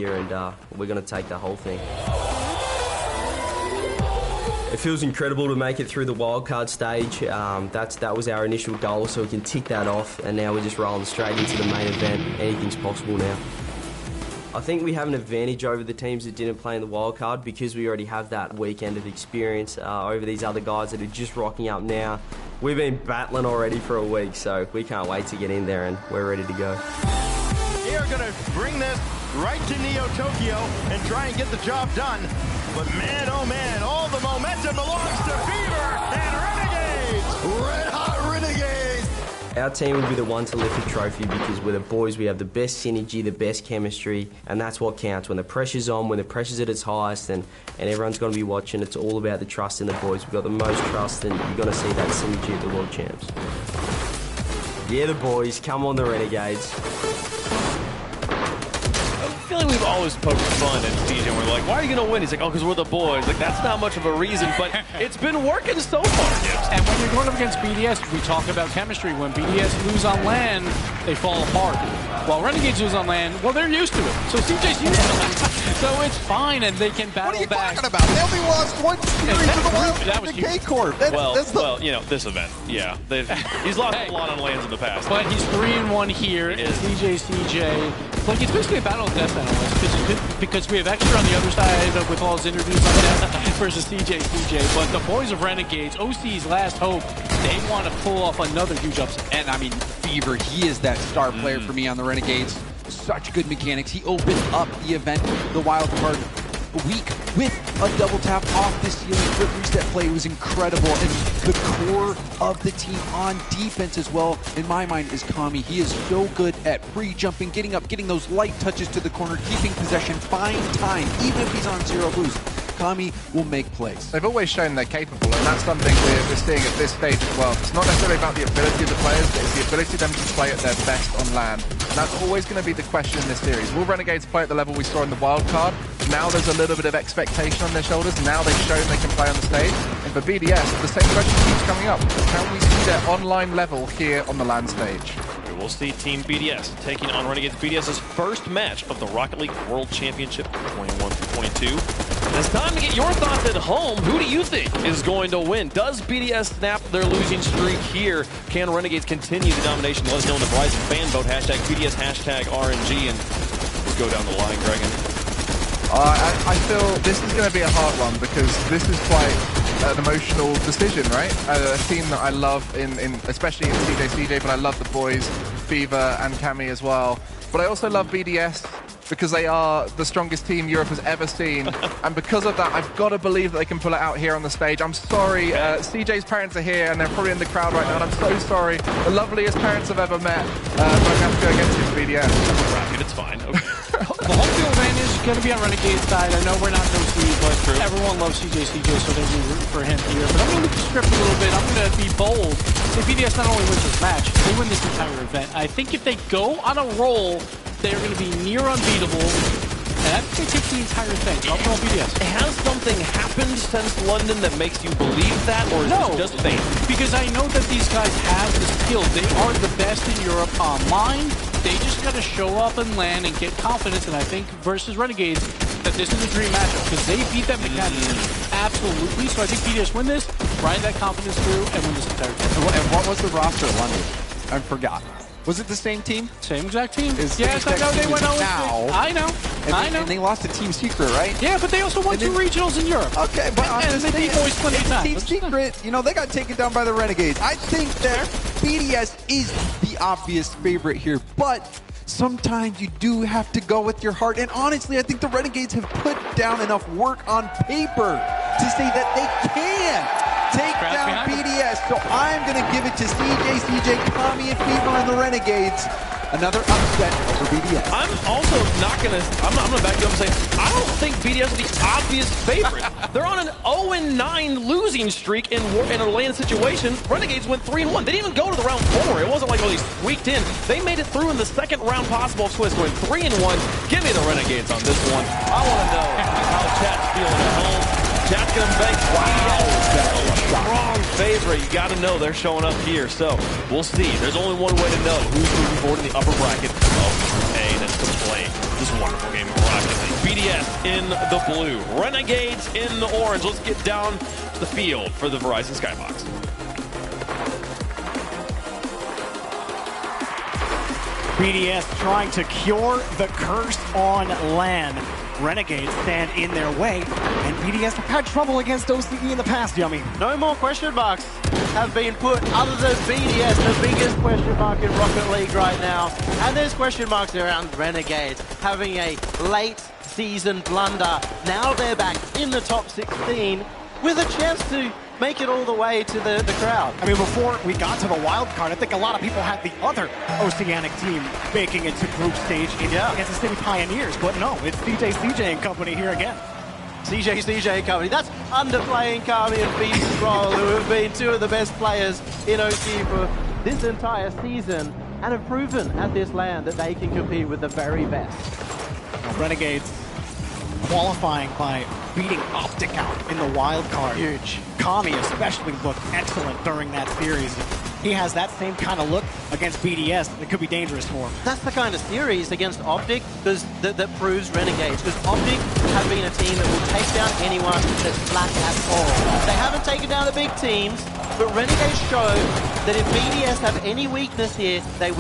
here, and we're going to take the whole thing. It feels incredible to make it through the wildcard stage. That was our initial goal, so we can tick that off, and now we're just rolling straight into the main event. Anything's possible now. I think we have an advantage over the teams that didn't play in the wildcard because we already have that weekend of experience over these other guys that are just rocking up now. We've been battling already for a week, so we can't wait to get in there, and we're ready to go. They are going to bring this right to Neo Tokyo and try and get the job done. But man, oh man, all the momentum belongs to Fever and Renegades! Red Hot Renegades! Our team will be the one to lift the trophy because we're the boys, we have the best synergy, the best chemistry, and that's what counts. When the pressure's on, when the pressure's at its highest, and everyone's going to be watching, it's all about the trust in the boys. We've got the most trust, and you're going to see that synergy at the World Champs. Yeah, the boys, come on the Renegades. I feel like we've always poked fun at DJ. We're like, why are you going to win? He's like, oh, because we're the boys. Like, that's not much of a reason, but it's been working so far. And when you're going up against BDS, we talk about chemistry. When BDS lose on land, they fall apart. While Renegades lose on land, well, they're used to it. So CJ's used to it. So it's fine, and they can battle back. What are you talking about? They only lost one series to the Wild that was K-Corp. Well, you know, this event, yeah. He's lost a lot on lands in the past. But he's 3-1 here. It's CJ. Like, it's basically a battle of death analysts because we have extra on the other side with all his interviews on death versus CJ. But the boys of Renegades, OC's last hope, they want to pull off another huge upset. And I mean, Fever, he is that star player for me on the Renegades. Such good mechanics. He opened up the event, the wild card week, with a double tap off the ceiling. Flip reset play was incredible, and the core of the team on defense as well, in my mind, is Kami. He is so good at pre-jumping, getting up, getting those light touches to the corner, keeping possession, buying time, even if he's on zero boost. Kami will make plays. They've always shown they're capable, and that's something we're seeing at this stage as well. It's not necessarily about the ability of the players, but it's the ability of them to play at their best on land. And that's always going to be the question in this series. Will Renegades play at the level we saw in the wild card? Now there's a little bit of expectation on their shoulders. Now they've shown they can play on the stage. And for BDS, the same question keeps coming up. Can we see their online level here on the land stage? We'll see Team BDS taking on Renegades. BDS's first match of the Rocket League World Championship 21-22. And it's time to get your thoughts at home. Who do you think is going to win? Does BDS snap their losing streak here? Can Renegades continue the domination? Let us know in the Verizon fan vote. Hashtag BDS, hashtag RNG, and we'll go down the line, Dragon. I feel this is going to be a hard one because this is quite an emotional decision, right? A team that I love, especially in CJ, but I love the boys, Fever and Kami as well. But I also love BDS because they are the strongest team Europe has ever seen. And because of that, I've got to believe that they can pull it out here on the stage. I'm sorry, CJ's parents are here and they're probably in the crowd right now, and I'm so sorry. The loveliest parents I've ever met. But I have to go against this BDS. Rocket, it's fine. Okay. The home field advantage is going to be on Renegade's side. I know we're not no seed, but everyone loves CJ, so they're going to be rooting for him here. But I'm going to look at the script a little bit. I'm going to be bold. If BDS not only wins this match, they win this entire event. I think if they go on a roll, they're going to be near unbeatable. And I think they take the entire thing. I'll call BDS. Has something happened since London that makes you believe that, or is this just fate? Because I know that these guys have the skill. They are the best in Europe online. They just got to show up and land and get confidence. And I think versus Renegades, that this is a dream matchup because they beat them mechanically. Absolutely. So I think BDS win this, ride that confidence through, and win this entire game. And what was the roster of London? I forgot. Was it the same team? Same exact team. Yes, I know they went out now. I know. And they lost to Team Secret, right? Yeah, but they also won two regionals in Europe. Okay, but and they beat Boys plenty of times. Team Secret, you know, they got taken down by the Renegades. I think that BDS is the obvious favorite here, but sometimes you do have to go with your heart. And honestly, I think the Renegades have put down enough work on paper to say that they can take down BDS. So I'm going to give it to CJ, Kami, and Fever and the Renegades. Another upset over BDS. I'm also not going to, I'm going to back you up and say, I don't think BDS is the obvious favorite. They're on an 0-9 losing streak in a land situation. Renegades went 3-1. They didn't even go to the round 4. It wasn't like, oh, they squeaked in. They made it through in the second round possible of Swiss, going 3-1. Give me the Renegades on this one. I want to know how chat's feeling at home. Chat's going to make strong favorite. You got to know they're showing up here. So we'll see. There's only one way to know who's moving forward in the upper bracket of A, and it's to play This is a wonderful game of Rocket League. BDS in the blue, Renegades in the orange. Let's get down to the field for the Verizon Skybox. BDS trying to cure the curse on LAN. Renegades stand in their way, and BDS have had trouble against OCE in the past, Yummy. No more question marks have been put other than BDS, the biggest question mark in Rocket League right now. And there's question marks around Renegades having a late season blunder. Now they're back in the top 16 with a chance to make it all the way to the crowd. I mean, before we got to the wild card, I think a lot of people had the other Oceanic team making it to group stage in Kansas City Pioneers, but no, it's CJ and company here again. CJ and company. That's underplaying Kami and Beast Roll, who have been two of the best players in OC for this entire season and have proven at this LAN that they can compete with the very best. Now, Renegades qualifying by beating Optic out in the wild card. Huge. Kami especially looked excellent during that series. He has that same kind of look against BDS. It could be dangerous for him. That's the kind of series against Optic that proves Renegades, because Optic have been a team that will take down anyone that's flat at all. They haven't taken down the big teams, but Renegades show that if BDS have any weakness here, they will